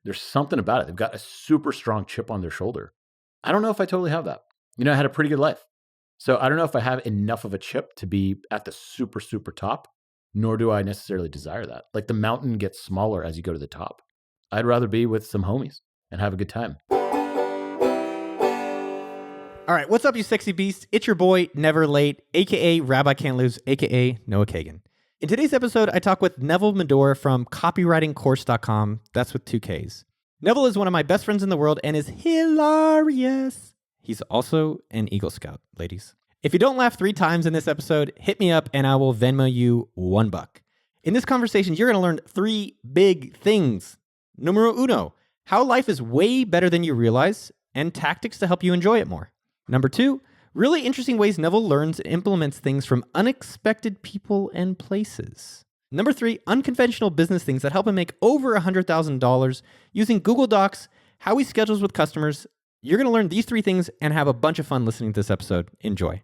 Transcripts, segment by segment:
There's something about it. They've got a super strong chip on their shoulder. I don't know if I totally have that. I had a pretty good life. So I don't know if I have enough of a chip to be at the super, super top, nor do I necessarily desire that. Like the mountain gets smaller as you go to the top. I'd rather be with some homies and have a good time. All right, what's up, you sexy beasts? It's your boy, Never Late, a.k.a. Rabbi Can't Lose, a.k.a. Noah Kagan. In today's episode, I talk with Neville Medhora from copywritingcourse.com. That's with 2 Ks. Neville is one of my best friends in the world and is hilarious. He's also an Eagle Scout, ladies. If you don't laugh 3 times in this episode, hit me up and I will Venmo you $1. In this conversation, you're going to learn 3 big things. Numero uno, how life is way better than you realize and tactics to help you enjoy it more. Number 2, really interesting ways Neville learns and implements things from unexpected people and places. Number 3, unconventional business things that help him make over $100,000 using Google Docs, how he schedules with customers. You're going to learn these 3 things and have a bunch of fun listening to this episode. Enjoy.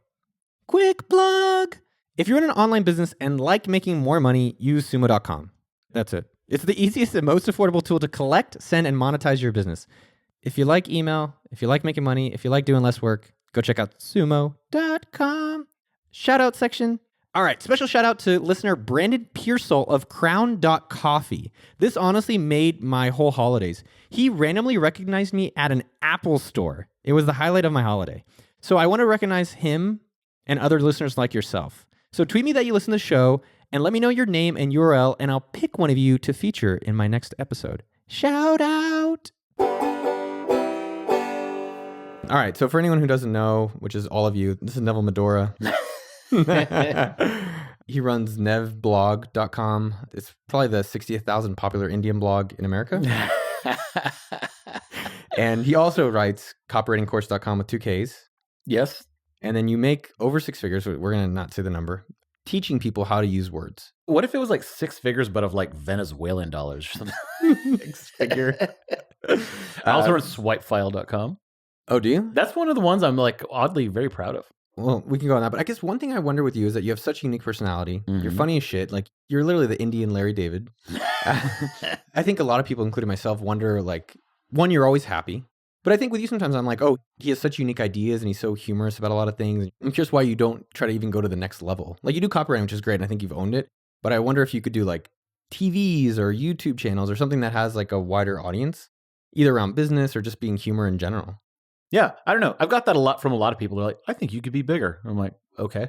Quick plug. If you're in an online business and like making more money, use sumo.com. That's it. It's the easiest and most affordable tool to collect, send, and monetize your business. If you like email, if you like making money, if you like doing less work, go check out sumo.com. Shout out section. All right, special shout out to listener Brandon Pearsall of crown.coffee. This honestly made my whole holidays. He randomly recognized me at an Apple store. It was the highlight of my holiday. So I want to recognize him and other listeners like yourself. So tweet me that you listen to the show and let me know your name and URL, and I'll pick one of you to feature in my next episode. Shout out! All right, so for anyone who doesn't know, which is all of you, this is Neville Medhora. He runs nevblog.com. It's probably the 60,000 popular Indian blog in America. And he also writes copywritingcourse.com with 2 Ks. Yes. And then you make over 6 figures. We're going to not say the number. Teaching people how to use words. What if it was like 6 figures, but of like Venezuelan dollars or something? 6 figure. I also run swipefile.com. Oh, do you? That's one of the ones I'm like oddly very proud of. Well, we can go on that. But I guess one thing I wonder with you is that you have such a unique personality. Mm-hmm. You're funny as shit. Like, you're literally the Indian Larry David. I think a lot of people, including myself, wonder, like, one, you're always happy. But I think with you sometimes I'm like, oh, he has such unique ideas and he's so humorous about a lot of things. I'm curious why you don't try to even go to the next level. Like, you do copywriting, which is great, and I think you've owned it. But I wonder if you could do like TVs or YouTube channels or something that has like a wider audience, either around business or just being humor in general. Yeah, I don't know. I've got that a lot from a lot of people. They're like, I think you could be bigger. I'm like, okay.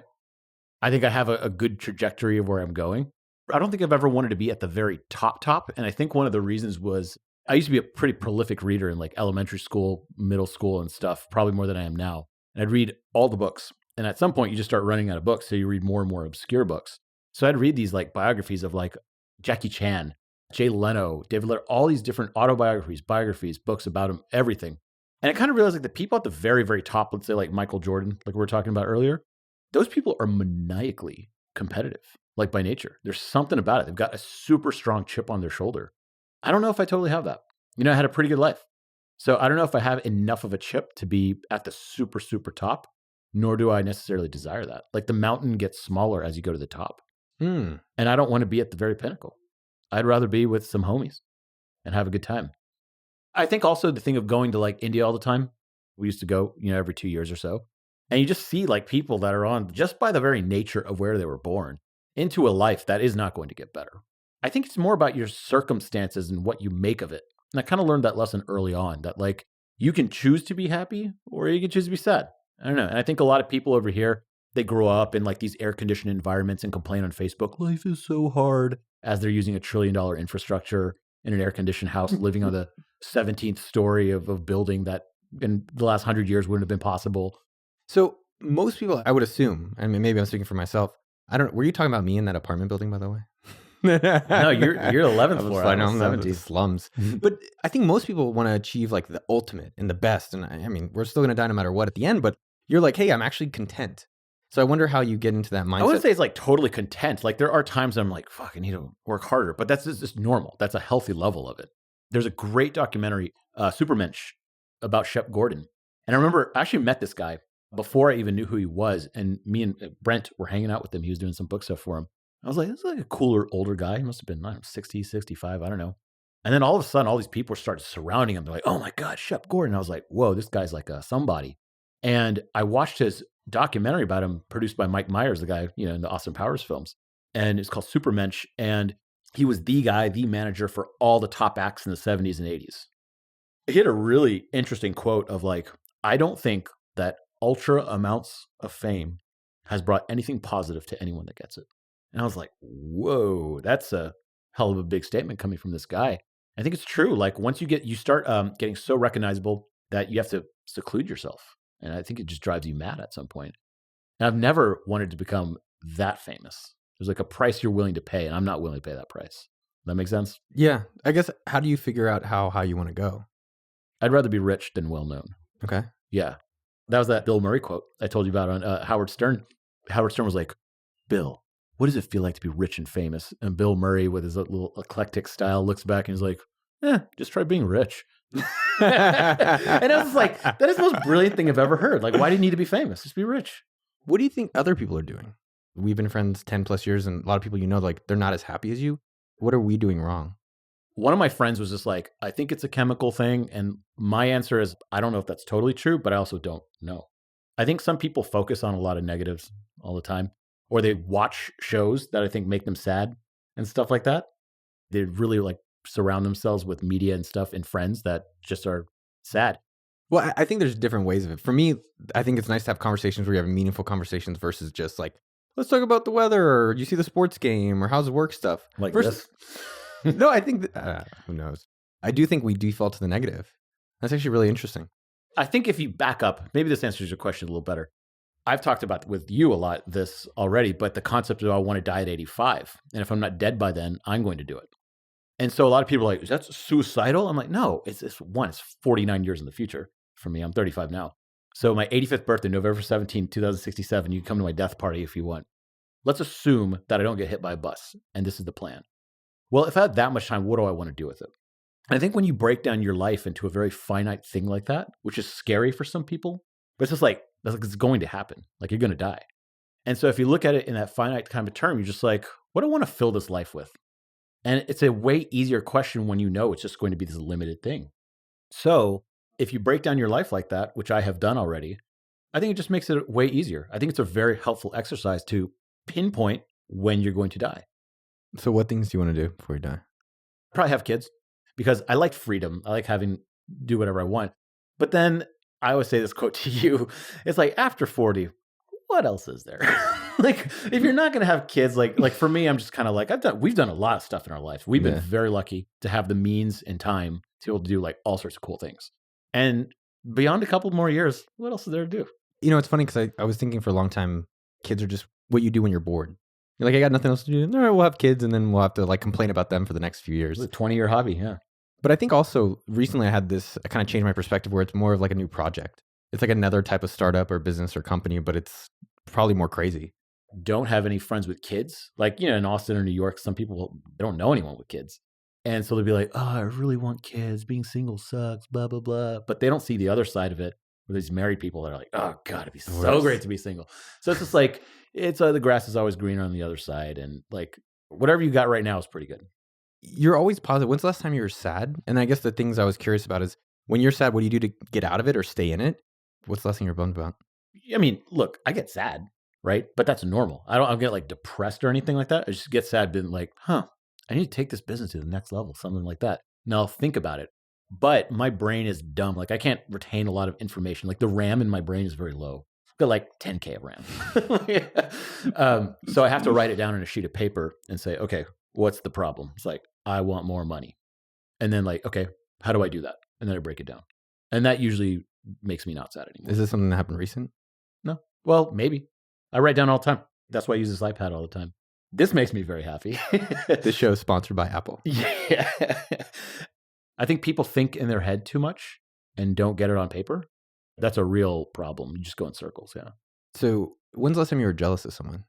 I think I have a good trajectory of where I'm going. I don't think I've ever wanted to be at the very top. And I think one of the reasons was I used to be a pretty prolific reader in like elementary school, middle school and stuff, probably more than I am now. And I'd read all the books. And at some point you just start running out of books. So you read more and more obscure books. So I'd read these like biographies of like Jackie Chan, Jay Leno, David Letterman, all these different autobiographies, biographies, books about him, everything. And I kind of realized like the people at the very, very top, let's say like Michael Jordan, like we were talking about earlier, those people are maniacally competitive, like by nature. There's something about it. They've got a super strong chip on their shoulder. I don't know if I totally have that. I had a pretty good life. So I don't know if I have enough of a chip to be at the super, super top, nor do I necessarily desire that. Like the mountain gets smaller as you go to the top. And I don't want to be at the very pinnacle. I'd rather be with some homies and have a good time. I think also the thing of going to like India all the time, we used to go, every 2 years or so. And you just see like people that are on, just by the very nature of where they were born, into a life that is not going to get better. I think it's more about your circumstances and what you make of it. And I kind of learned that lesson early on, that like you can choose to be happy or you can choose to be sad. I don't know. And I think a lot of people over here, they grow up in like these air-conditioned environments and complain on Facebook, life is so hard, as they're using $1 trillion infrastructure in an air-conditioned house, living on the 17th story of a building that in the last 100 years wouldn't have been possible. So most people, I would assume, I mean, maybe I'm speaking for myself. Were you talking about me in that apartment building, by the way? No, you're 11th floor. I know, I'm 17th slums. But I think most people want to achieve like the ultimate and the best. And I mean, we're still going to die no matter what at the end, but you're like, hey, I'm actually content. So I wonder how you get into that mindset. I wouldn't say it's like totally content. Like there are times I'm like, fuck, I need to work harder. But that's just normal. That's a healthy level of it. There's a great documentary, Supermensch, about Shep Gordon. And I remember I actually met this guy before I even knew who he was. And me and Brent were hanging out with him. He was doing some book stuff for him. I was like, this is like a cooler, older guy. He must have been, 60, 65. I don't know. And then all of a sudden, all these people started surrounding him. They're like, oh my God, Shep Gordon. I was like, whoa, this guy's like a somebody. And I watched his documentary about him produced by Mike Myers, the guy, in the Austin Powers films. And it's called Supermensch. And he was the guy, the manager for all the top acts in the 70s and 80s. He had a really interesting quote of like, I don't think that ultra amounts of fame has brought anything positive to anyone that gets it. And I was like, whoa, that's a hell of a big statement coming from this guy. I think it's true. Like once you start getting so recognizable that you have to seclude yourself. And I think it just drives you mad at some point. And I've never wanted to become that famous. There's like a price you're willing to pay, and I'm not willing to pay that price. That make sense? Yeah. I guess, how do you figure out how high you want to go? I'd rather be rich than well known. Okay. Yeah. That was that Bill Murray quote I told you about on Howard Stern. Howard Stern was like, Bill, what does it feel like to be rich and famous? And Bill Murray, with his little eclectic style, looks back and he's like, just try being rich. And I was like, that is the most brilliant thing I've ever heard. Like, why do you need to be famous? Just be rich. What do you think other people are doing? We've been friends 10 plus years, and a lot of people, like, they're not as happy as you. What are we doing wrong? One of my friends was just like, I think it's a chemical thing. And my answer is, I don't know if that's totally true, but I also don't know. I think some people focus on a lot of negatives all the time, or they watch shows that I think make them sad and stuff like that. They really like surround themselves with media and stuff and friends that just are sad. Well, I think there's different ways of it. For me, I think it's nice to have conversations where you have meaningful conversations versus just like, let's talk about the weather, or you see the sports game, or how's the work stuff. Like this. No, I think, who knows? I do think we default to the negative. That's actually really interesting. I think if you back up, maybe this answers your question a little better. I've talked about with you a lot this already, but the concept of I want to die at 85. And if I'm not dead by then, I'm going to do it. And so a lot of people are like, is that suicidal? I'm like, no, it's 49 years in the future for me. I'm 35 now. So my 85th birthday, November 17, 2067, you can come to my death party if you want. Let's assume that I don't get hit by a bus. And this is the plan. Well, if I had that much time, what do I want to do with it? And I think when you break down your life into a very finite thing like that, which is scary for some people, but it's just like, it's going to happen. Like you're going to die. And so if you look at it in that finite kind of term, you're just like, what do I want to fill this life with? And it's a way easier question when you know it's just going to be this limited thing. So if you break down your life like that, which I have done already, I think it just makes it way easier. I think it's a very helpful exercise to pinpoint when you're going to die. So what things do you want to do before you die? Probably have kids, because I like freedom. I like do whatever I want. But then I always say this quote to you. It's like, after 40, what else is there? Like, if you're not going to have kids, like for me, I'm just kind of like, we've done a lot of stuff in our life. We've been very lucky to have the means and time to be able to do like all sorts of cool things. And beyond a couple more years, what else is there to do? It's funny because I was thinking for a long time, kids are just what you do when you're bored. You're like, I got nothing else to do. All right, we'll have kids, and then we'll have to like complain about them for the next few years. It's a 20-year hobby, yeah. But I think also recently I kind of changed my perspective where it's more of like a new project. It's like another type of startup or business or company, but it's probably more crazy. Don't have any friends with kids. Like, in Austin or New York, some people, they don't know anyone with kids. And so they'll be like, oh, I really want kids. Being single sucks, blah, blah, blah. But they don't see the other side of it, where these married people that are like, oh, God, it'd be so great to be single. So it's just like, it's the grass is always greener on the other side. And like, whatever you got right now is pretty good. You're always positive. When's the last time you were sad? And I guess the things I was curious about is, when you're sad, what do you do to get out of it or stay in it? What's the last thing you're bummed about? I mean, look, I get sad, right? But that's normal. I don't get like depressed or anything like that. I just get sad, being like, I need to take this business to the next level, something like that. Now I'll think about it. But my brain is dumb. Like, I can't retain a lot of information. Like, the RAM in my brain is very low. I've got like 10K of RAM. So I have to write it down on a sheet of paper and say, okay, what's the problem? It's like, I want more money. And then like, okay, how do I do that? And then I break it down. And that usually makes me not sad anymore. Is this something that happened recent? No. Well, maybe. I write down all the time. That's why I use this iPad all the time. This makes me very happy. This show is sponsored by Apple. Yeah. I think people think in their head too much and don't get it on paper. That's a real problem. You just go in circles, yeah. So when's the last time you were jealous of someone?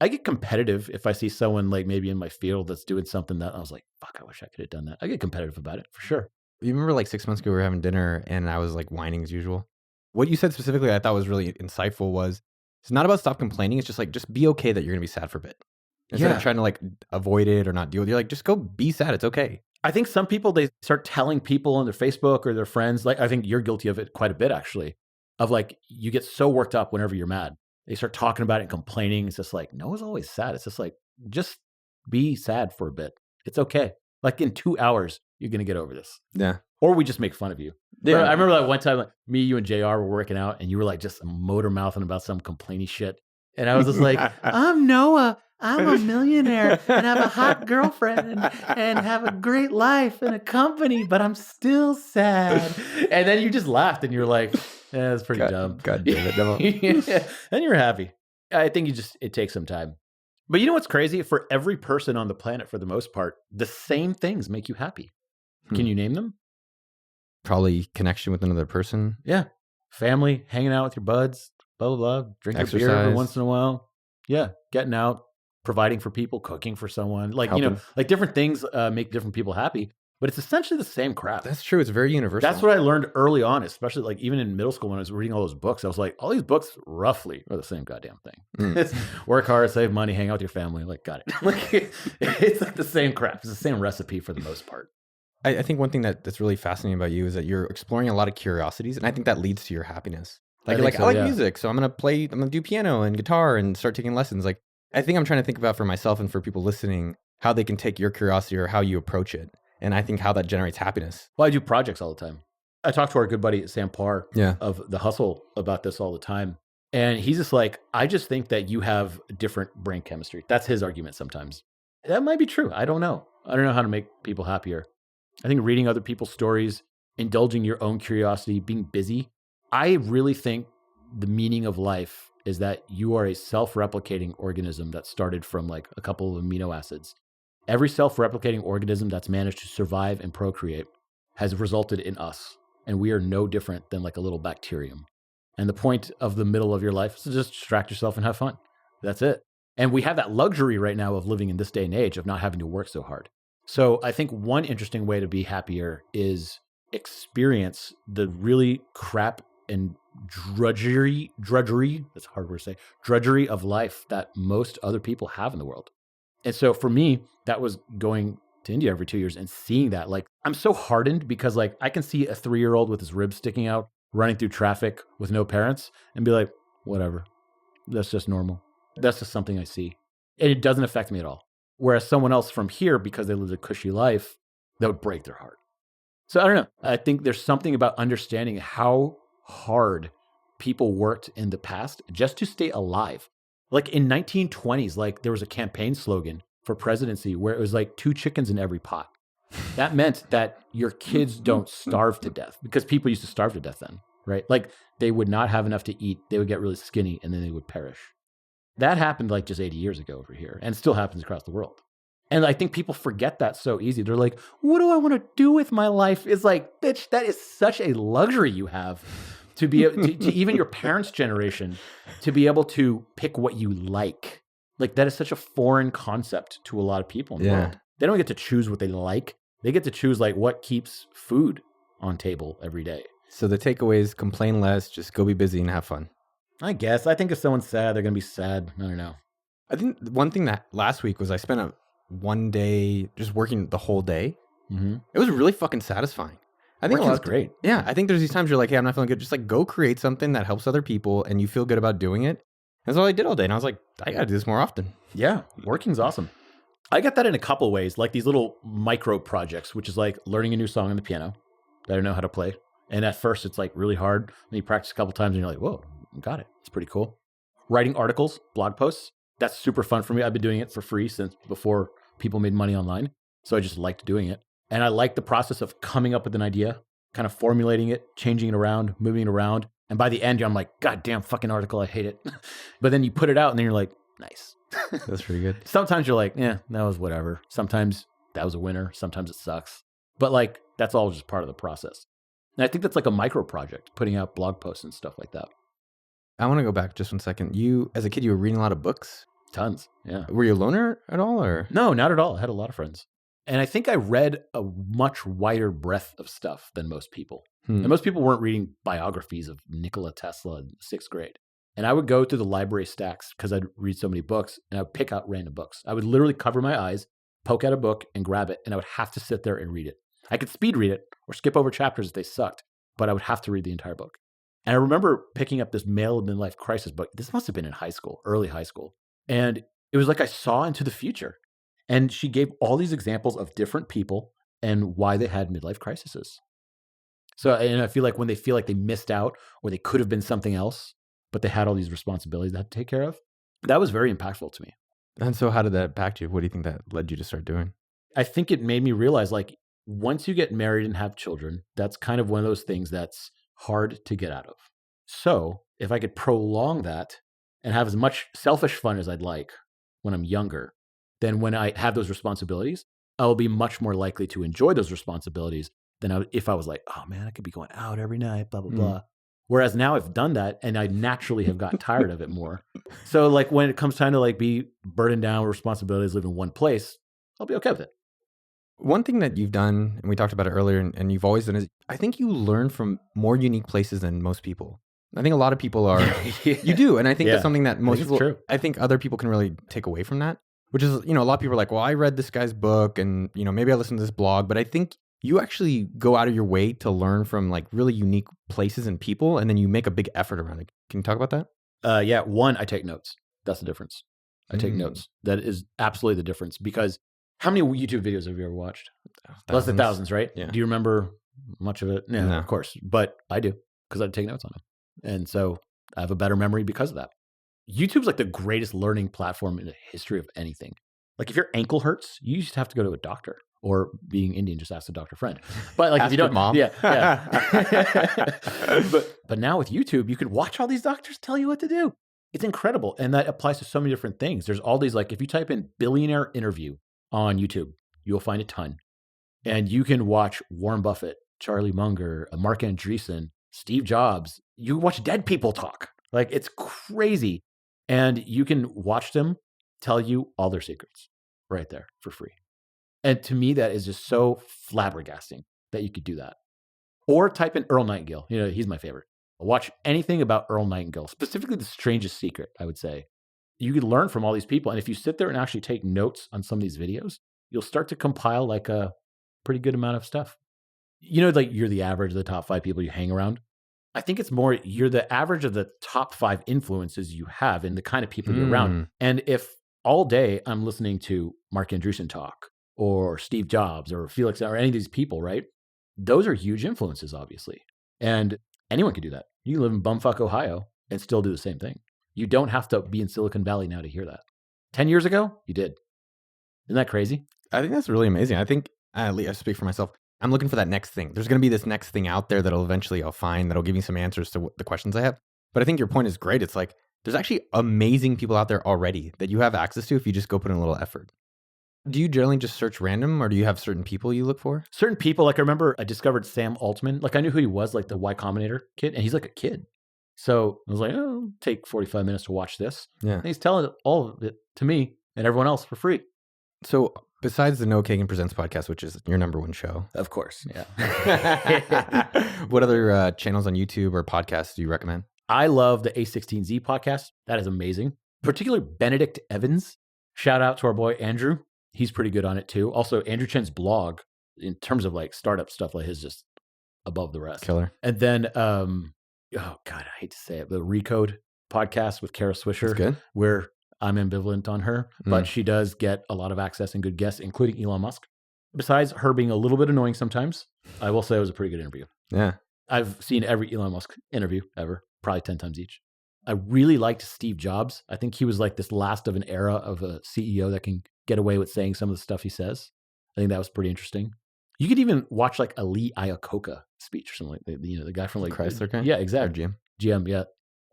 I get competitive if I see someone like maybe in my field that's doing something that I was like, fuck, I wish I could have done that. I get competitive about it for sure. You remember like 6 months ago we were having dinner and I was like whining as usual? What you said specifically I thought was really insightful was, it's not about stop complaining. It's just like, just be okay that you're going to be sad for a bit. Instead of trying to like avoid it or not deal with it. You're like, just go be sad. It's okay. I think some people, they start telling people on their Facebook or their friends, like I think you're guilty of it quite a bit actually, of like you get so worked up whenever you're mad. They start talking about it and complaining. It's just like, no one's always sad. It's just like, just be sad for a bit. It's okay. Like in 2 hours, you're going to get over this. Yeah. Or we just make fun of you. Yeah. I remember like one time, like me, you, and JR were working out, and you were like just motor mouthing about some complaining shit. And I was just like, I'm Noah. I'm a millionaire and have a hot girlfriend and have a great life and a company, but I'm still sad. And then you just laughed and you're like, yeah, that's pretty dumb. God damn it, Neville. Yeah. And you're happy. I think it takes some time. But you know what's crazy? For every person on the planet, for the most part, the same things make you happy. Can you name them? Probably connection with another person. Yeah. Family, hanging out with your buds, blah, blah, blah. Drinking a beer every once in a while. Yeah. Getting out, providing for people, cooking for someone. Like, Helping. you know, like different things make different people happy. But it's essentially the same crap. That's true. It's very universal. That's what I learned early on, especially like even in middle school when I was reading all those books. I was like, all these books roughly are the same goddamn thing. It's work hard, save money, hang out with your family. Like, got it. Like, it's like the same crap. It's the same recipe for the most part. I think one thing that's really fascinating about you is that you're exploring a lot of curiosities, and I think that leads to your happiness. Like, I like music, so I'm gonna do piano and guitar and start taking lessons. Like, I think I'm trying to think about for myself and for people listening how they can take your curiosity or how you approach it. And I think how that generates happiness. Well, I do projects all the time. I talk to our good buddy Sam Parr of The Hustle about this all the time. And he's just like, I just think that you have different brain chemistry. That's his argument sometimes. That might be true. I don't know. I don't know how to make people happier. I think reading other people's stories, indulging your own curiosity, being busy. I really think the meaning of life is that you are a self-replicating organism that started from like a couple of amino acids. Every self-replicating organism that's managed to survive and procreate has resulted in us. And we are no different than like a little bacterium. And the point of the middle of your life is to just distract yourself and have fun. That's it. And we have that luxury right now of living in this day and age of not having to work so hard. So I think one interesting way to be happier is experience the really crap and drudgery, that's a hard word to say, drudgery of life that most other people have in the world. And so for me, that was going to India every 2 years and seeing that. Like, I'm so hardened because like I can see a 3-year-old with his ribs sticking out, running through traffic with no parents and be like, whatever, that's just normal. That's just something I see. And it doesn't affect me at all. Whereas someone else from here, because they lived a cushy life, that would break their heart. So I don't know. I think there's something about understanding how hard people worked in the past just to stay alive. Like in 1920s, like there was a campaign slogan for presidency where it was like 2 chickens in every pot. That meant that your kids don't starve to death because people used to starve to death then, right? Like they would not have enough to eat. They would get really skinny and then they would perish. That happened like just 80 years ago over here and still happens across the world. And I think people forget that so easy. They're like, what do I want to do with my life? It's like, bitch, that is such a luxury you have to be able to even your parents' generation, to be able to pick what you like. Like that is such a foreign concept to a lot of people in the world. They don't get to choose what they like. They get to choose like what keeps food on table every day. So the takeaway is complain less, just go be busy and have fun. I guess. I think if someone's sad, they're going to be sad. I don't know. I think one thing that last week was I spent one day just working the whole day. Mm-hmm. It was really fucking satisfying. I think working's great. Yeah. I think there's these times you're like, hey, I'm not feeling good. Just like go create something that helps other people and you feel good about doing it. That's all I did all day. And I was like, I got to do this more often. Yeah. Working's awesome. I get that in a couple ways, like these little micro projects, which is like learning a new song on the piano that I know how to play. And at first it's like really hard. And you practice a couple times and you're like, whoa, got it. It's pretty cool. Writing articles, blog posts. That's super fun for me. I've been doing it for free since before people made money online. So I just liked doing it. And I like the process of coming up with an idea, kind of formulating it, changing it around, moving it around. And by the end, I'm like, God damn fucking article. I hate it. But then you put it out and then you're like, nice. That's pretty good. Sometimes you're like, yeah, that was whatever. Sometimes that was a winner. Sometimes it sucks. But like, that's all just part of the process. And I think that's like a micro project, putting out blog posts and stuff like that. I want to go back just 1 second. You, as a kid, you were reading a lot of books? Tons, yeah. Were you a loner at all, or? No, not at all. I had a lot of friends. And I think I read a much wider breadth of stuff than most people. And most people weren't reading biographies of Nikola Tesla in 6th grade. And I would go through the library stacks because I'd read so many books and I would pick out random books. I would literally cover my eyes, poke out a book and grab it, and I would have to sit there and read it. I could speed read it or skip over chapters if they sucked, but I would have to read the entire book. And I remember picking up this male midlife crisis book. This must have been in high school, early high school. And it was like I saw into the future. And she gave all these examples of different people and why they had midlife crises. So, and I feel like when they feel like they missed out or they could have been something else, but they had all these responsibilities they had to take care of, that was very impactful to me. And so how did that impact you? What do you think that led you to start doing? I think it made me realize, like, once you get married and have children, that's kind of one of those things that's hard to get out of. So if I could prolong that and have as much selfish fun as I'd like when I'm younger, then when I have those responsibilities, I will be much more likely to enjoy those responsibilities than if I was like, oh man, I could be going out every night, blah, blah, blah. Whereas now I've done that and I naturally have gotten tired of it more. So like when it comes time to like be burdened down with responsibilities, live in one place, I'll be okay with it. One thing that you've done, and we talked about it earlier, and you've always done, is I think you learn from more unique places than most people. I think a lot of people are, you do. And I think that's something that most people, true. I think other people can really take away from that, which is, a lot of people are like, well, I read this guy's book and, maybe I listened to this blog, but I think you actually go out of your way to learn from like really unique places and people, and then you make a big effort around it. Can you talk about that? Yeah. One, I take notes. That's the difference. I take notes. That is absolutely the difference, because how many YouTube videos have you ever watched? Thousands. Less than thousands, right? Yeah. Do you remember much of it? Yeah, No. Of course. But I do, because I take notes on them. And so I have a better memory because of that. YouTube's like the greatest learning platform in the history of anything. Like if your ankle hurts, you just have to go to a doctor. Or being Indian, just ask a doctor friend. But like ask if you don't, mom. Yeah. but now with YouTube, you can watch all these doctors tell you what to do. It's incredible. And that applies to so many different things. There's all these, like if you type in billionaire interview on YouTube, you'll find a ton. And you can watch Warren Buffett, Charlie Munger, Mark Andreessen, Steve Jobs. You watch dead people talk. Like it's crazy. And you can watch them tell you all their secrets right there for free. And to me, that is just so flabbergasting that you could do that. Or type in Earl Nightingale. He's my favorite. Watch anything about Earl Nightingale, specifically The Strangest Secret, I would say. You could learn from all these people. And if you sit there and actually take notes on some of these videos, you'll start to compile like a pretty good amount of stuff. Like you're the average of the top 5 people you hang around. I think it's more you're the average of the top 5 influences you have and the kind of people you're around. And if all day I'm listening to Mark Andreessen talk, or Steve Jobs or Felix or any of these people, right? Those are huge influences, obviously. And anyone can do that. You live in bumfuck Ohio and still do the same thing. You don't have to be in Silicon Valley now to hear that. 10 years ago, you did. Isn't that crazy? I think that's really amazing. I think, I speak for myself, I'm looking for that next thing. There's going to be this next thing out there that'll eventually I'll find that'll give me some answers to the questions I have. But I think your point is great. It's like, there's actually amazing people out there already that you have access to if you just go put in a little effort. Do you generally just search random, or do you have certain people you look for? Certain people, like I remember I discovered Sam Altman. Like I knew who he was, like the Y Combinator kid, and he's like a kid. So I was like, oh, take 45 minutes to watch this. Yeah. And he's telling all of it to me and everyone else for free. So besides the No Kagan Presents podcast, which is your number one show. Of course, yeah. What other channels on YouTube or podcasts do you recommend? I love the A16Z podcast. That is amazing. Particularly Benedict Evans. Shout out to our boy, Andrew. He's pretty good on it too. Also, Andrew Chen's blog, in terms of like startup stuff, like his just above the rest. Killer. And then, oh God, I hate to say it, the Recode podcast with Kara Swisher. That's good. Where I'm ambivalent on her, but she does get a lot of access and good guests, including Elon Musk. Besides her being a little bit annoying sometimes, I will say it was a pretty good interview. Yeah. I've seen every Elon Musk interview ever, probably 10 times each. I really liked Steve Jobs. I think he was like this last of an era of a CEO that can get away with saying some of the stuff he says. I think that was pretty interesting. You could even watch like a Lee Iacocca speech or something like that. The guy from like Chrysler guy? Yeah, exactly. Or GM. GM, yeah.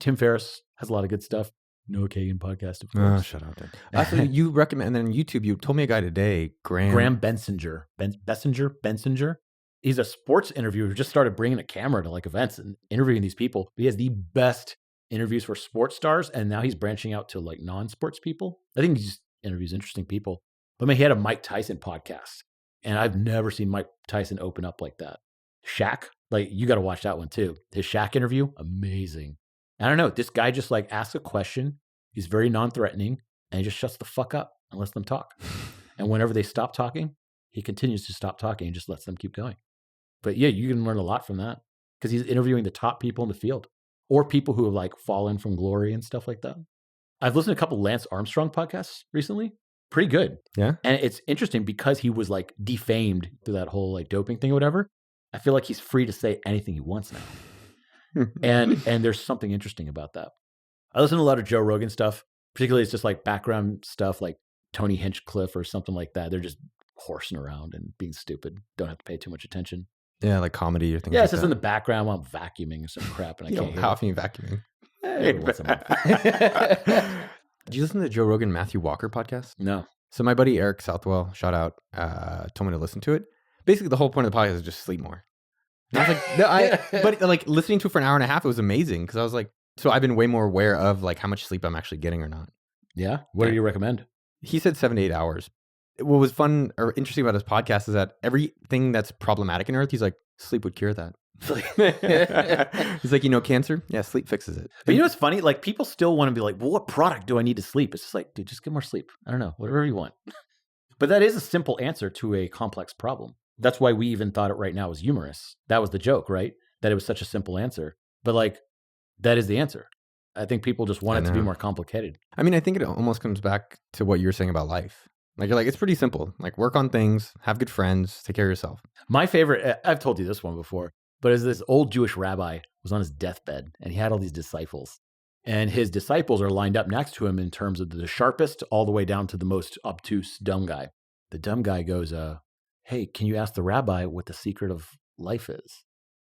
Tim Ferriss has a lot of good stuff. No Kagan podcast, of Oh, course. shut up. So you recommend, and then YouTube, you told me a guy today, Graham Bensinger. Bensinger. He's a sports interviewer who just started bringing a camera to like events and interviewing these people. He has the best interviews for sports stars, and now he's branching out to like non-sports people. I think he just interviews interesting people. But I mean, he had a Mike Tyson podcast, and I've never seen Mike Tyson open up like that. Shaq, like you got to watch that one too. His Shaq interview, amazing. I don't know. This guy just like asks a question. He's very non-threatening, and he just shuts the fuck up and lets them talk. And whenever they stop talking, he continues to stop talking and just lets them keep going. But yeah, you can learn a lot from that because he's interviewing the top people in the field or people who have like fallen from glory and stuff like that. I've listened to a couple Lance Armstrong podcasts recently. Pretty good. Yeah. And it's interesting because he was like defamed through that whole like doping thing or whatever. I feel like he's free to say anything he wants now. and there's something interesting about that. I listen to a lot of Joe Rogan stuff, particularly it's just like background stuff like Tony Hinchcliffe or something like that. They're just horsing around and being stupid. Don't have to pay too much attention. Yeah, like comedy or things Yeah, like it's just that. in the background while I'm vacuuming or some crap and I can't hear How it. often are you vacuuming? Every once in a month. Did you listen to the Joe Rogan Matthew Walker podcast? No. So my buddy Eric Southwell, shout out, told me to listen to it. Basically, the whole point of the podcast is just sleep more. And I was like, no, but like listening to it for an hour and a half, it was amazing because I was like, so I've been way more aware of like how much sleep I'm actually getting or not. Yeah? What do you recommend? He said 7 to 8 hours. What was fun or interesting about his podcast is that everything that's problematic in Earth, he's like, sleep would cure that. He's like, cancer? Yeah, sleep fixes it. But you know what's funny? Like people still want to be like, well, what product do I need to sleep? It's just like, dude, just get more sleep. I don't know, whatever you want. But that is a simple answer to a complex problem. That's why we even thought it right now was humorous. That was the joke, right? That it was such a simple answer. But like, that is the answer. I think people just want it to be more complicated. I mean, I think it almost comes back to what you were saying about life. Like, you're like, it's pretty simple. Like, work on things, have good friends, take care of yourself. My favorite, I've told you this one before, but is this old Jewish rabbi was on his deathbed and he had all these disciples. And his disciples are lined up next to him in terms of the sharpest all the way down to the most obtuse dumb guy. The dumb guy goes, hey, can you ask the rabbi what the secret of life is?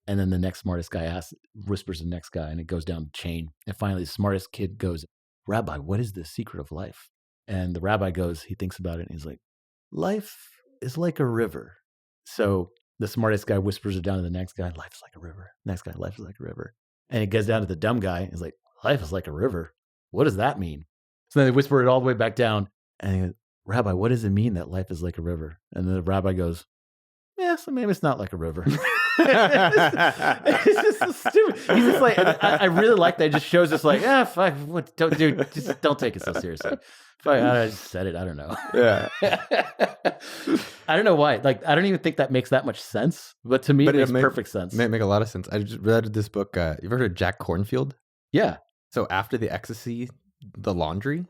And then the next smartest guy whispers to the next guy, and it goes down the chain. And finally, the smartest kid goes, Rabbi, what is the secret of life? And the rabbi goes, he thinks about it, and he's like, life is like a river. So the smartest guy whispers it down to the next guy, life is like a river. Next guy, life is like a river. And it goes down to the dumb guy, he's like, life is like a river. What does that mean? So then they whisper it all the way back down, and he goes, Rabbi, what does it mean that life is like a river? And then the rabbi goes, yeah, so maybe it's not like a river. It's just so stupid. He's just like, I really like that. It just shows us like, fuck, what, don't take it so seriously. Fuck, I just said it. I don't know. Yeah. I don't know why. Like, I don't even think that makes that much sense. But to me, it makes perfect sense. It make a lot of sense. I just read this book. You've ever heard of Jack Kornfield? Yeah. So after the ecstasy, the laundry.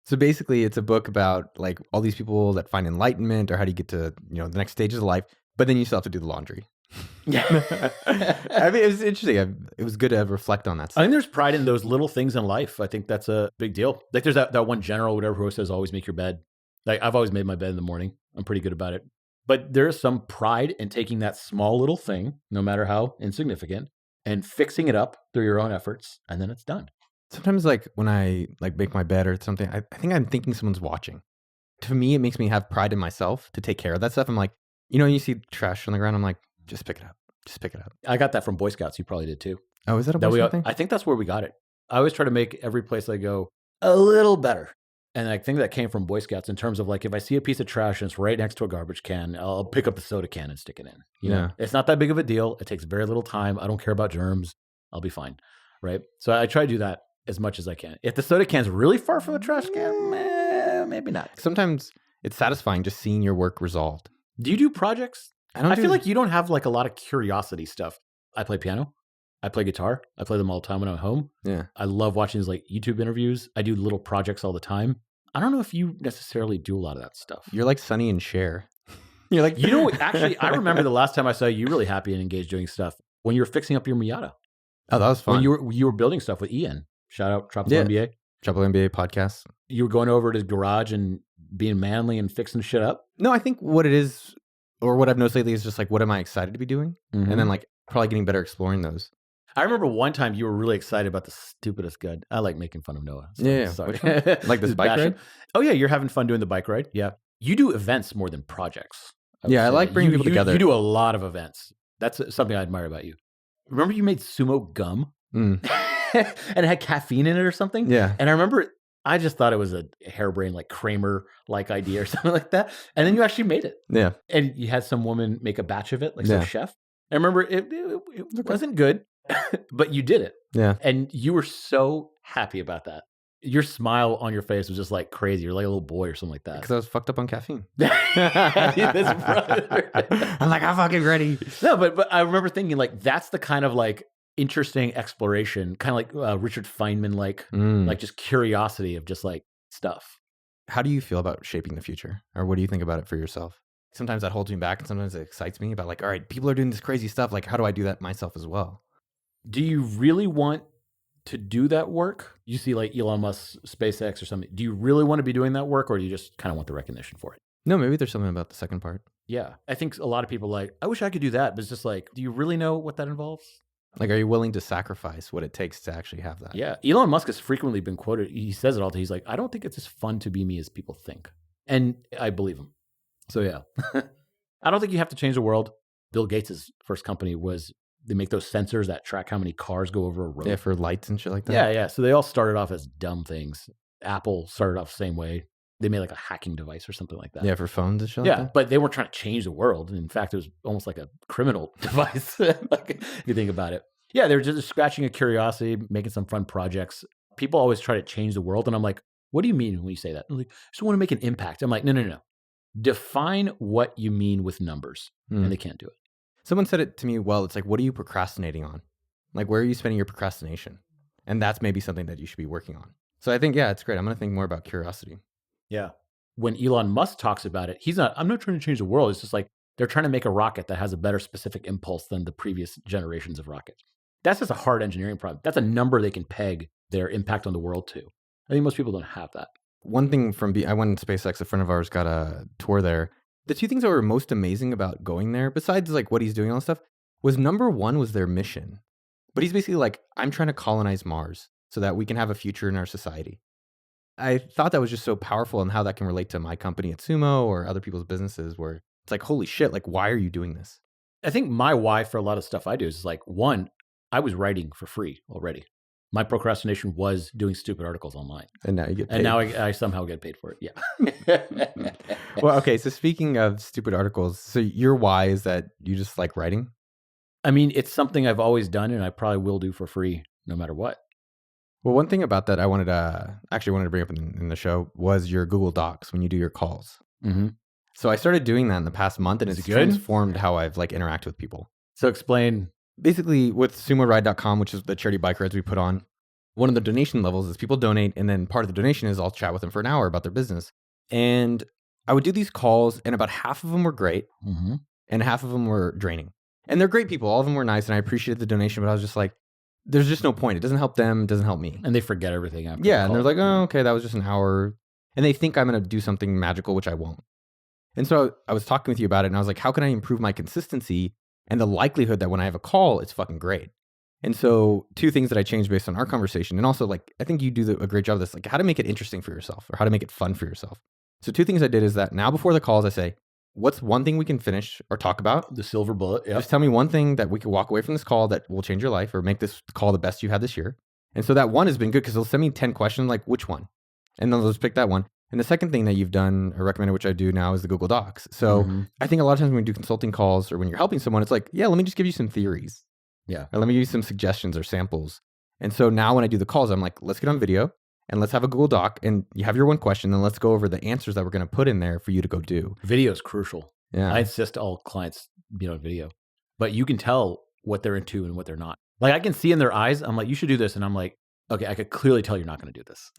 So basically, it's a book about like all these people that find enlightenment or how do you get to, the next stages of life. But then you still have to do the laundry. Yeah. I mean, it was interesting. It was good to reflect on that stuff. I think there's pride in those little things in life. I think that's a big deal. Like there's that one general, whatever, who says, always make your bed. Like I've always made my bed in the morning. I'm pretty good about it. But there is some pride in taking that small little thing, no matter how insignificant, and fixing it up through your own efforts. And then it's done. Sometimes like when I like make my bed or something, I think I'm thinking someone's watching. To me, it makes me have pride in myself to take care of that stuff. I'm like, you see trash on the ground. I'm like, just pick it up. Just pick it up. I got that from Boy Scouts. You probably did too. Oh, is that a Boy Scout thing? I think that's where we got it. I always try to make every place I go a little better. And I think that came from Boy Scouts in terms of like, if I see a piece of trash and it's right next to a garbage can, I'll pick up the soda can and stick it in. You know, it's not that big of a deal. It takes very little time. I don't care about germs. I'll be fine. Right. So I try to do that as much as I can. If the soda can's really far from the trash can, maybe not. Sometimes it's satisfying just seeing your work resolved. Do you do projects? I feel like you don't have like a lot of curiosity stuff. I play piano. I play guitar. I play them all the time when I'm home. Yeah. I love watching these like YouTube interviews. I do little projects all the time. I don't know if you necessarily do a lot of that stuff. You're like Sonny and Cher. You're like, actually, I remember the last time I saw you really happy and engaged doing stuff when you were fixing up your Miata. Oh, that was fun. When you were building stuff with Ian. Shout out Tropical NBA. Tropical NBA podcast. You were going over to his garage and being manly and fixing shit up? No, I think what it is, or what I've noticed lately is just like, what am I excited to be doing? Mm-hmm. And then like probably getting better exploring those. I remember one time you were really excited about the stupidest good. I like making fun of Noah. So yeah. Sorry. Like this bike ride? Oh yeah, you're having fun doing the bike ride. Yeah. You do events more than projects. I like bringing people together. You do a lot of events. That's something I admire about you. Remember you made sumo gum? And it had caffeine in it or something? Yeah. And I remember I just thought it was a harebrained like Kramer-like idea or something like that. And then you actually made it. Yeah. And you had some woman make a batch of it, like some chef. I remember it wasn't good, but you did it. Yeah. And you were so happy about that. Your smile on your face was just like crazy. You're like a little boy or something like that. Because I was fucked up on caffeine. This brother. I'm like, I'm fucking ready. No, but I remember thinking like that's the kind of like interesting exploration, kind of like Richard Feynman, like just curiosity of just like stuff. How do you feel about shaping the future? Or what do you think about it for yourself? Sometimes that holds me back and sometimes it excites me about like, all right, people are doing this crazy stuff. Like, how do I do that myself as well? Do you really want to do that work? You see like Elon Musk, SpaceX or something. Do you really want to be doing that work or do you just kind of want the recognition for it? No, maybe there's something about the second part. Yeah. I think a lot of people like, I wish I could do that. But it's just like, do you really know what that involves? Like, are you willing to sacrifice what it takes to actually have that? Yeah. Elon Musk has frequently been quoted. He says it all the time. He's like, I don't think it's as fun to be me as people think. And I believe him. So yeah. I don't think you have to change the world. Bill Gates' first company was, they make those sensors that track how many cars go over a road. Yeah, for lights and shit like that. Yeah. So they all started off as dumb things. Apple started off the same way. They made like a hacking device or something like that. Yeah, for phones and shit like that. But they weren't trying to change the world. In fact, it was almost like a criminal device, like, if you think about it. Yeah, they were just scratching a curiosity, making some fun projects. People always try to change the world. And I'm like, what do you mean when you say that? Like, I just want to make an impact. I'm like, no. Define what you mean with numbers. And they can't do it. Someone said it to me, well, it's like, what are you procrastinating on? Like, where are you spending your procrastination? And that's maybe something that you should be working on. So I think, yeah, it's great. I'm going to think more about curiosity. Yeah. When Elon Musk talks about it, I'm not trying to change the world. It's just like they're trying to make a rocket that has a better specific impulse than the previous generations of rockets. That's just a hard engineering problem. That's a number they can peg their impact on the world to. I think most people don't have that. One thing I went to SpaceX, a friend of ours got a tour there. The two things that were most amazing about going there, besides like what he's doing and all that stuff, was number one was their mission. But he's basically like, I'm trying to colonize Mars so that we can have a future in our society. I thought that was just so powerful and how that can relate to my company at Sumo or other people's businesses where it's like, holy shit, like, why are you doing this? I think my why for a lot of stuff I do is like, one, I was writing for free already. My procrastination was doing stupid articles online. And now you get paid. And now I somehow get paid for it. Yeah. Well, okay. So speaking of stupid articles, so your why is that you just like writing? I mean, it's something I've always done and I probably will do for free no matter what. Well, one thing about that I wanted to bring up in the show was your Google Docs when you do your calls. Mm-hmm. So I started doing that in the past month and it's transformed how I've like interacted with people. So explain. Basically with sumoride.com, which is the charity bike rides we put on, one of the donation levels is people donate and then part of the donation is I'll chat with them for an hour about their business. And I would do these calls and about half of them were great and half of them were draining. And they're great people. All of them were nice and I appreciated the donation, but I was just like, there's just no point. It doesn't help them. It doesn't help me. And they forget everything after. Yeah. And they're like, oh, okay, that was just an hour. And they think I'm going to do something magical, which I won't. And so I was talking with you about it and I was like, how can I improve my consistency and the likelihood that when I have a call, it's fucking great. And so two things that I changed based on our conversation. And also like, I think you do a great job of this, like how to make it interesting for yourself or how to make it fun for yourself. So two things I did is that now before the calls, I say, what's one thing we can finish or talk about? The silver bullet. Yeah. Just tell me one thing that we could walk away from this call that will change your life or make this call the best you had this year. And so that one has been good because they'll send me 10 questions, like which one? And then they'll just pick that one. And the second thing that you've done or recommended, which I do now, is the Google Docs. So I think a lot of times when we do consulting calls or when you're helping someone, it's like, yeah, let me just give you some theories. Yeah. Or let me give you some suggestions or samples. And so now when I do the calls, I'm like, let's get on video and let's have a Google Doc and you have your one question. Then let's go over the answers that we're going to put in there for you to go do. Video is crucial. Yeah. I insist all clients be on video, but you can tell what they're into and what they're not. Like I can see in their eyes, I'm like, you should do this. And I'm like, okay, I could clearly tell you're not going to do this.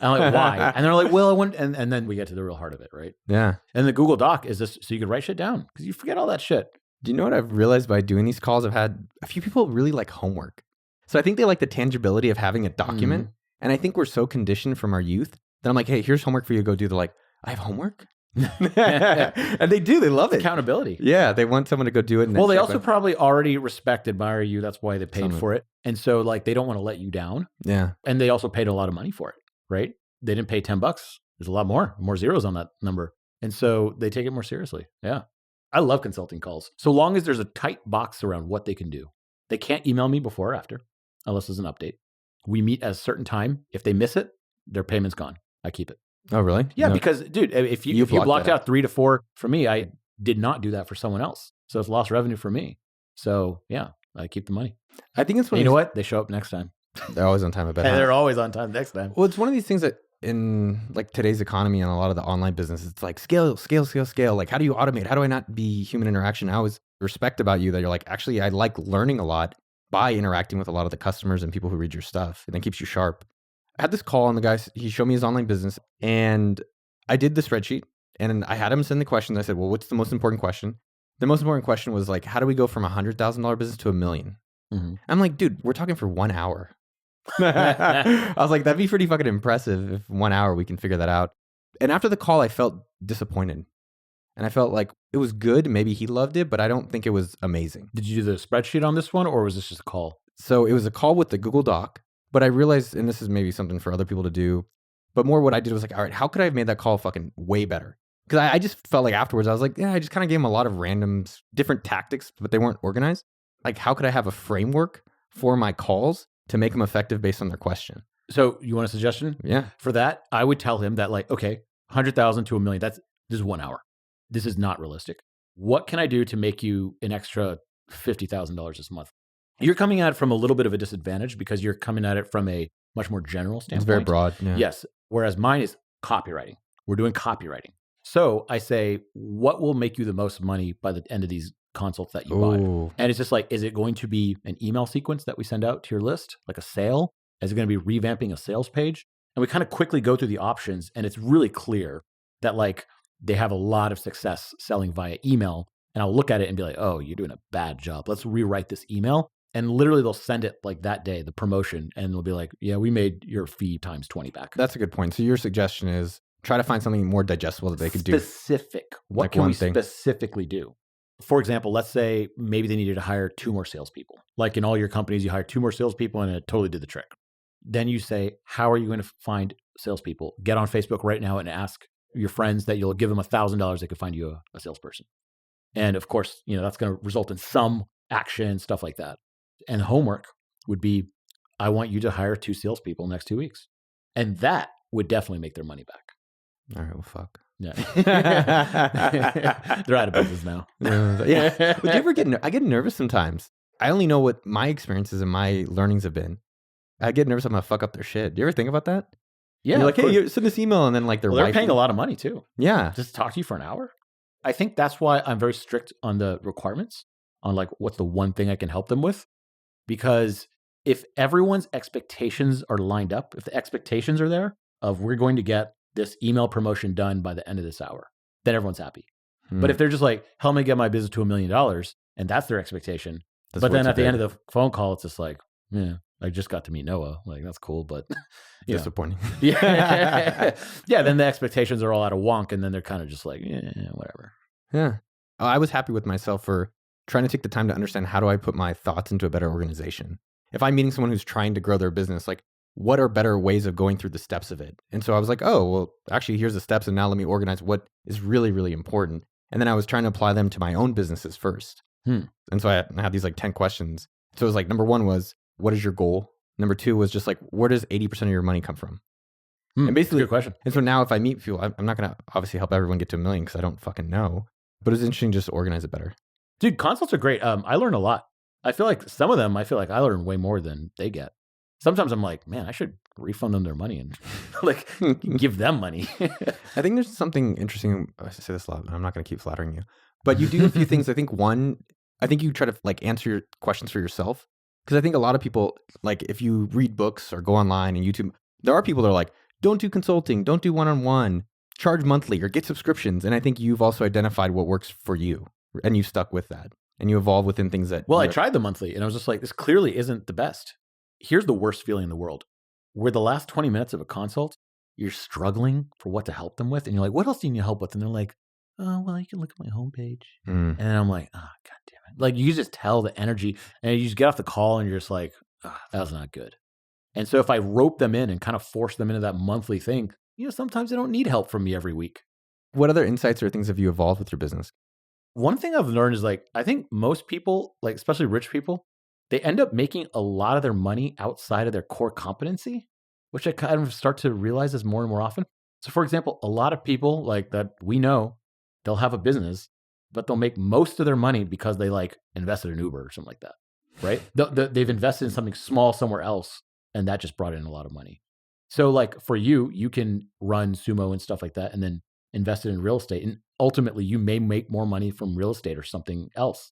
I'm like, why? And they're like, well, I want, and then we get to the real heart of it, right? Yeah. And the Google Doc is this, so you can write shit down because you forget all that shit. Do you know what I've realized by doing these calls? I've had a few people really like homework. So I think they like the tangibility of having a document. And I think we're so conditioned from our youth that I'm like, hey, here's homework for you to go do. They're like, I have homework? And they do. They love it. Accountability. Yeah. They want someone to go do it. Well, they also probably already respect, admire you. That's why they paid for it. And so like, they don't want to let you down. Yeah. And they also paid a lot of money for it, right? They didn't pay $10. There's a lot more zeros on that number. And so they take it more seriously. Yeah. I love consulting calls. So long as there's a tight box around what they can do. They can't email me before or after, unless there's an update. We meet at a certain time. If they miss it, their payment's gone. I keep it. Oh, really? Yeah, because dude, if you blocked out 3 to 4 for me, I did not do that for someone else. So it's lost revenue for me. So yeah, I keep the money. I think it's you know what? They show up next time. They're always on time. I bet. And Huh? they're always on time next time. Well, it's one of these things that in like today's economy and a lot of the online business, it's like scale. Like, how do you automate? How do I not be human interaction? I always respect about you that you're like, actually, I like learning a lot by interacting with a lot of the customers and people who read your stuff, and it keeps you sharp. I had this call, and the guy, he showed me his online business, and I did the spreadsheet, and I had him send the questions. I said, well, what's the most important question? The most important question was like, how do we go from $100,000 business to $1 million? Mm-hmm. I'm like, dude, we're talking for 1 hour. I was like, that'd be pretty fucking impressive if 1 hour we can figure that out. And after the call, I felt disappointed. And I felt like it was good. Maybe he loved it, but I don't think it was amazing. Did you do the spreadsheet on this one, or was this just a call? So it was a call with the Google Doc, but I realized, and this is maybe something for other people to do, but more what I did was like, all right, how could I have made that call fucking way better? Because I just felt like afterwards, I was like, yeah, I just kind of gave him a lot of random different tactics, but they weren't organized. Like, how could I have a framework for my calls to make them effective based on their question? So you want a suggestion? Yeah. For that, I would tell him that like, okay, 100,000 to $1 million, this is 1 hour. This is not realistic. What can I do to make you an extra $50,000 this month? You're coming at it from a little bit of a disadvantage because you're coming at it from a much more general standpoint. It's very broad. Yeah. Yes. Whereas mine is copywriting. We're doing copywriting. So I say, what will make you the most money by the end of these consults that you buy? And it's just like, is it going to be an email sequence that we send out to your list, like a sale? Is it going to be revamping a sales page? And we kind of quickly go through the options, and it's really clear that like they have a lot of success selling via email. And I'll look at it and be like, oh, you're doing a bad job. Let's rewrite this email. And literally they'll send it like that day, the promotion, and they'll be like, yeah, we made your fee times 20 back. That's a good point. So your suggestion is try to find something more digestible that they could do. Specific. What like can we specifically do? For example, let's say maybe they needed to hire 2 more salespeople. Like in all your companies, you hire 2 more salespeople and it totally did the trick. Then you say, how are you going to find salespeople? Get on Facebook right now and ask your friends that you'll give them $1,000 they could find you a salesperson. And of course, that's going to result in some action, stuff like that. And homework would be, I want you to hire 2 salespeople in the next 2 weeks. And that would definitely make their money back. All right, well, fuck. Yeah. They're out of business now. Yeah. Would you ever I get nervous sometimes. I only know what my experiences and my learnings have been. I get nervous I'm going to fuck up their shit. Do you ever think about that? Yeah. You're like, hey, send this email, and then like they're paying a lot of money too. Yeah. Just talk to you for an hour. I think that's why I'm very strict on the requirements, on like what's the one thing I can help them with. Because if everyone's expectations are lined up, if the expectations are there of we're going to get this email promotion done by the end of this hour, then everyone's happy. But if they're just like, help me get my business to $1 million, and that's their expectation. But then at the end of the phone call, it's just like, yeah, I just got to meet Noah. Like, that's cool, but disappointing. Yeah. Yeah. Then the expectations are all out of wonk, and then they're kind of just like, yeah, whatever. Yeah. I was happy with myself for trying to take the time to understand how do I put my thoughts into a better organization. If I'm meeting someone who's trying to grow their business, like what are better ways of going through the steps of it? And so I was like, oh, well, actually, here's the steps. And now let me organize what is really, really important. And then I was trying to apply them to my own businesses first. And so I had these like 10 questions. So it was like, number 1 was, what is your goal? Number 2 was just like, where does 80% of your money come from? And basically, good question. And so now if I meet people, I'm not going to obviously help everyone get to $1 million because I don't fucking know. But it's interesting just to organize it better. Dude, consults are great. I learn a lot. I feel like some of them, I learn way more than they get. Sometimes I'm like, man, I should refund them their money and like give them money. I think there's something interesting. I say this a lot, and I'm not going to keep flattering you. But you do a few things. I think you try to like answer your questions for yourself. Because I think a lot of people, like if you read books or go online and YouTube, there are people that are like, don't do consulting, don't do one-on-one, charge monthly or get subscriptions. And I think you've also identified what works for you and you stuck with that and you evolve within things that. Well, I tried the monthly and I was just like, this clearly isn't the best. Here's the worst feeling in the world. Where the last 20 minutes of a consult, you're struggling for what to help them with. And you're like, what else do you need help with? And they're like, oh, well, you can look at my homepage. And I'm like, oh, God damn it. Like you just tell the energy and you just get off the call and you're just like, oh, that was not good. And so if I rope them in and kind of force them into that monthly thing, sometimes they don't need help from me every week. What other insights or things have you evolved with your business? One thing I've learned is like, I think most people, like especially rich people, they end up making a lot of their money outside of their core competency, which I kind of start to realize is more and more often. So for example, a lot of people like that we know, they'll have a business, but they'll make most of their money because they like invested in Uber or something like that, right? They've invested in something small somewhere else. And that just brought in a lot of money. So like for you, you can run sumo and stuff like that and then invest it in real estate. And ultimately you may make more money from real estate or something else.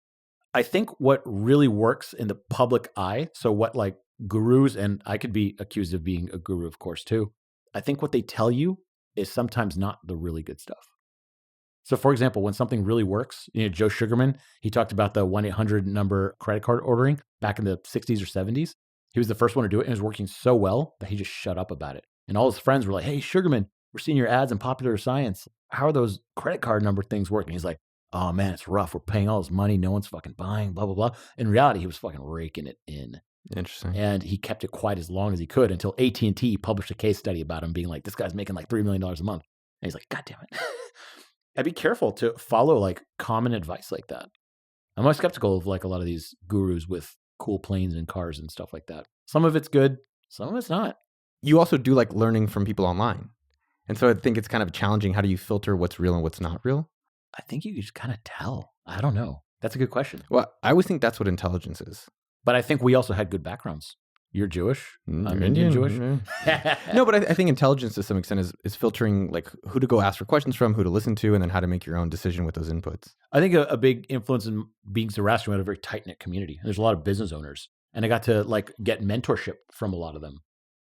I think what really works in the public eye, so what like gurus, and I could be accused of being a guru, of course, too. I think what they tell you is sometimes not the really good stuff. So for example, when something really works, Joe Sugarman, he talked about the 1-800 number credit card ordering back in the 60s or 70s. He was the first one to do it and it was working so well that he just shut up about it. And all his friends were like, hey, Sugarman, we're seeing your ads in Popular Science. How are those credit card number things working? He's like, oh man, it's rough. We're paying all this money. No one's fucking buying, blah, blah, blah. In reality, he was fucking raking it in. Interesting. And he kept it quiet as long as he could until AT&T published a case study about him being like, this guy's making like $3 million a month. And he's like, God damn it. I'd be careful to follow like common advice like that. I'm always skeptical of like a lot of these gurus with cool planes and cars and stuff like that. Some of it's good, some of it's not. You also do like learning from people online. And so I think it's kind of challenging. How do you filter what's real and what's not real? I think you just kind of tell. I don't know. That's a good question. Well, I always think that's what intelligence is. But I think we also had good backgrounds. You're Jewish. I'm Indian Jewish. No, but I think intelligence to some extent is filtering like who to go ask for questions from, who to listen to, and then how to make your own decision with those inputs. I think a big influence in being Zoroastrian, we had a very tight-knit community. There's a lot of business owners. And I got to like get mentorship from a lot of them.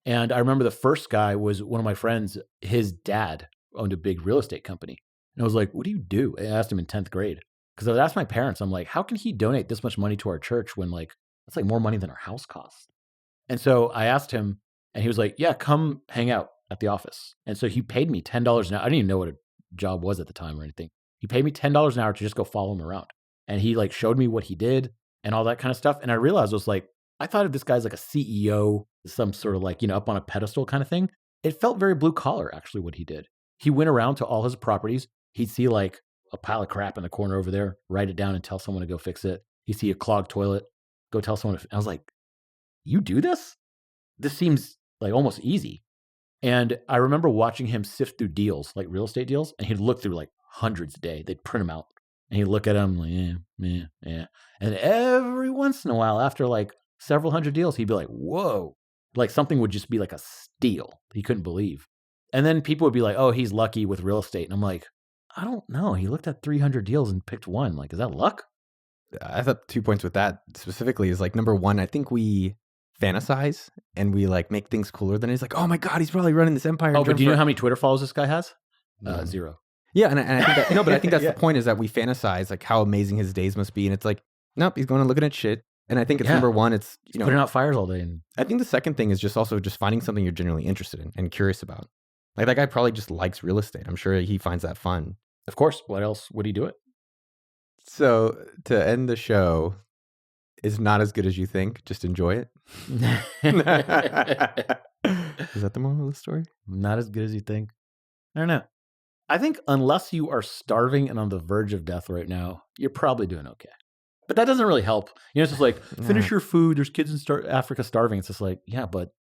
And I remember the first guy was one of my friends. His dad owned a big real estate company. And I was like, what do you do? I asked him in 10th grade. Because I would ask my parents, I'm like, how can he donate this much money to our church when like, that's like more money than our house costs? And so I asked him and he was like, yeah, come hang out at the office. And so he paid me $10 an hour. I didn't even know what a job was at the time or anything. He paid me $10 an hour to just go follow him around. And he like showed me what he did and all that kind of stuff. And I realized I was like, I thought of this guy's like a CEO, some sort of like, up on a pedestal kind of thing. It felt very blue collar, actually, what he did. He went around to all his properties. He'd see like a pile of crap in the corner over there, write it down and tell someone to go fix it. He'd see a clogged toilet, go tell someone. I was like, you do this? This seems like almost easy. And I remember watching him sift through deals, like real estate deals, and he'd look through like hundreds a day. They'd print them out. And he'd look at them like, yeah. And every once in a while, after like several hundred deals, he'd be like, whoa. Like something would just be like a steal. He couldn't believe. And then people would be like, oh, he's lucky with real estate. And I'm like, I don't know. He looked at 300 deals and picked one. Like, is that luck? I thought 2 points with that specifically is like, number one, I think we fantasize and we like make things cooler than he's like, oh my God, he's probably running this empire. Oh, but do you know how many Twitter followers this guy has? 0. Yeah. And I think that, no, but I think that's the point is that we fantasize like how amazing his days must be. And it's like, nope, he's going and looking at shit. And I think it's number one, it's, putting out fires all day. And I think the second thing is just also just finding something you're genuinely interested in and curious about. Like that guy probably just likes real estate. I'm sure he finds that fun. Of course. What else would he do it? So to end the show is not as good as you think. Just enjoy it. Is that the moral of the story? Not as good as you think. I don't know. I think unless you are starving and on the verge of death right now, you're probably doing okay. But that doesn't really help. It's just like, finish your food. There's kids in Africa starving. It's just like, yeah, but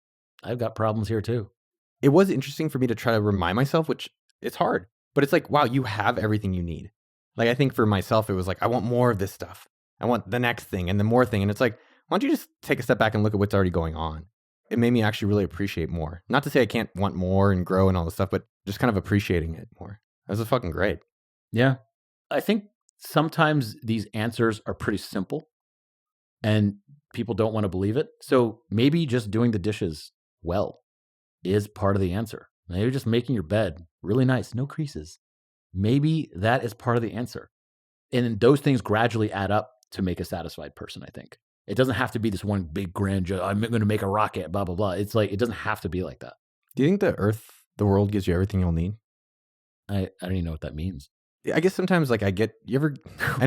I've got problems here too. It was interesting for me to try to remind myself, which it's hard. But it's like, wow, you have everything you need. Like, I think for myself, it was like, I want more of this stuff. I want the next thing and the more thing. And it's like, why don't you just take a step back and look at what's already going on? It made me actually really appreciate more. Not to say I can't want more and grow and all this stuff, but just kind of appreciating it more. That was fucking great. Yeah. I think sometimes these answers are pretty simple and people don't want to believe it. So maybe just doing the dishes well is part of the answer. Maybe just making your bed really nice, no creases. Maybe that is part of the answer. And those things gradually add up to make a satisfied person, I think. It doesn't have to be this one big grand, I'm going to make a rocket, blah, blah, blah. It's like, it doesn't have to be like that. Do you think the world gives you everything you'll need? I don't even know what that means. I guess sometimes like I know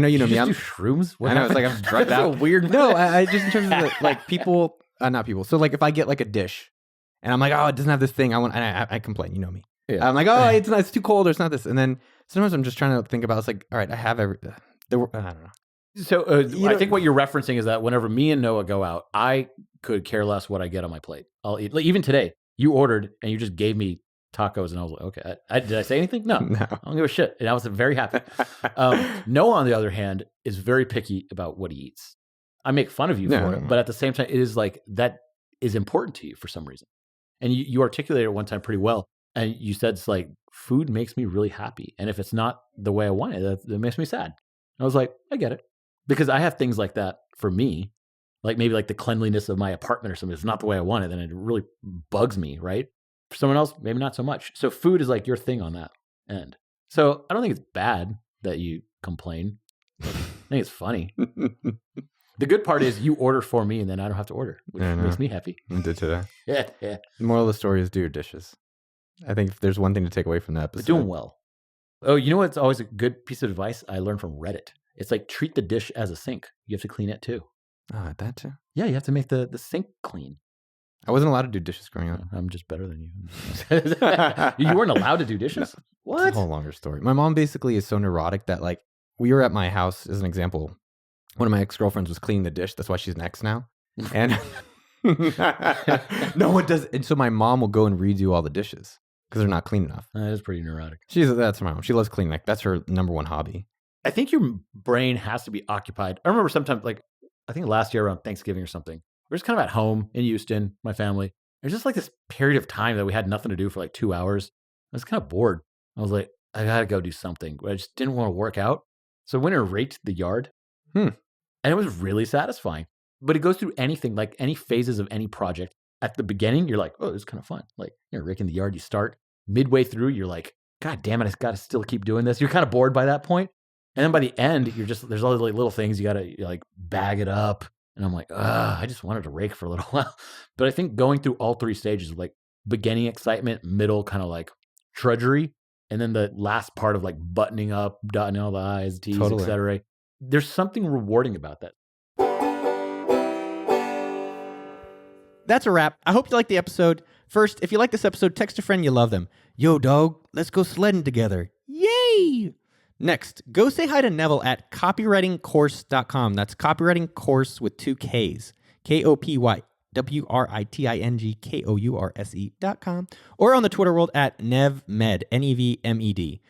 you know me. I'm do shrooms. I know, it's like I'm drugged out. That's weird. No, I just in terms of like people, not people. So like if I get like a dish and I'm like, oh, it doesn't have this thing. I complain, you know me. Yeah. I'm like, oh, it's too cold or it's not this. And then sometimes I'm just trying to think about, it's like, all right, I have I don't know. So I think what you're referencing is that whenever me and Noah go out, I could care less what I get on my plate. I'll eat. Like even today, you ordered and you just gave me tacos, and I was like, okay. Did I say anything? No. I don't give a shit. And I was very happy. Noah, on the other hand, is very picky about what he eats. I make fun of you for it, but at the same time, it is like that. is important to you for some reason. And you articulated it one time pretty well. And you said, it's like, food makes me really happy. And if it's not the way I want it, that makes me sad. I was like, I get it. Because I have things like that for me, like maybe like the cleanliness of my apartment or something. If it's not the way I want it, then it really bugs me, right? For someone else, maybe not so much. So food is like your thing on that end. So I don't think it's bad that you complain. I think it's funny. The good part is you order for me and then I don't have to order, which makes me happy. I did today. Yeah. The moral of the story is do your dishes. I think if there's one thing to take away from that episode. But doing well. Oh, you know what's always a good piece of advice I learned from Reddit? It's like treat the dish as a sink. You have to clean it too. Oh, that too? Yeah, you have to make the sink clean. I wasn't allowed to do dishes growing up. I'm just better than you. You weren't allowed to do dishes? No, What? it's a whole longer story. My mom basically is so neurotic that like we were at my house as an example. One of my ex-girlfriends was cleaning the dish. That's why she's an ex now. And no one does. And so my mom will go and redo all the dishes because they're not clean enough. That is pretty neurotic. That's my mom. She loves cleaning. Like that's her number one hobby. I think your brain has to be occupied. I remember sometimes, like, I think last year around Thanksgiving or something, we're just kind of at home in Houston, my family. There's just like this period of time that we had nothing to do for like 2 hours. I was kind of bored. I was like, I got to go do something. But I just didn't want to work out. So I went and raked the yard. And it was really satisfying. But it goes through anything, like any phases of any project. At the beginning, you're like, oh, this is kind of fun. Like, you're raking the yard. You start midway through, you're like, God damn it, I got to still keep doing this. You're kind of bored by that point. And then by the end, there's all these like little things you got to like bag it up. And I'm like, I just wanted to rake for a little while. But I think going through all three stages, like beginning excitement, middle kind of like drudgery, and then the last part of like buttoning up, dotting all the I's, T's, Totally. etc. There's something rewarding about that. That's a wrap. I hope you liked the episode. First, if you like this episode, text a friend you love them. Yo, dog, let's go sledding together. Yay! Next, go say hi to Neville at copywritingcourse.com. That's copywriting course with 2 Ks. KOPYWRITINGKOURSE.com. Or on the Twitter world at NevMed, NEVMED.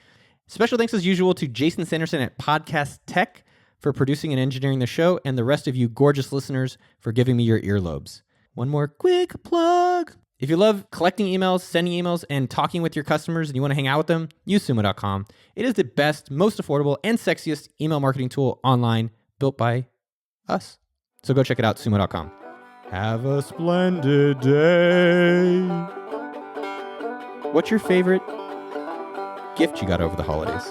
Special thanks as usual to Jason Sanderson at Podcast Tech for producing and engineering the show, and the rest of you gorgeous listeners for giving me your earlobes. One more quick plug. If you love collecting emails, sending emails, and talking with your customers and you want to hang out with them, use Sumo.com. It is the best, most affordable, and sexiest email marketing tool online built by us. So go check it out, Sumo.com. Have a splendid day. What's your favorite gift you got over the holidays?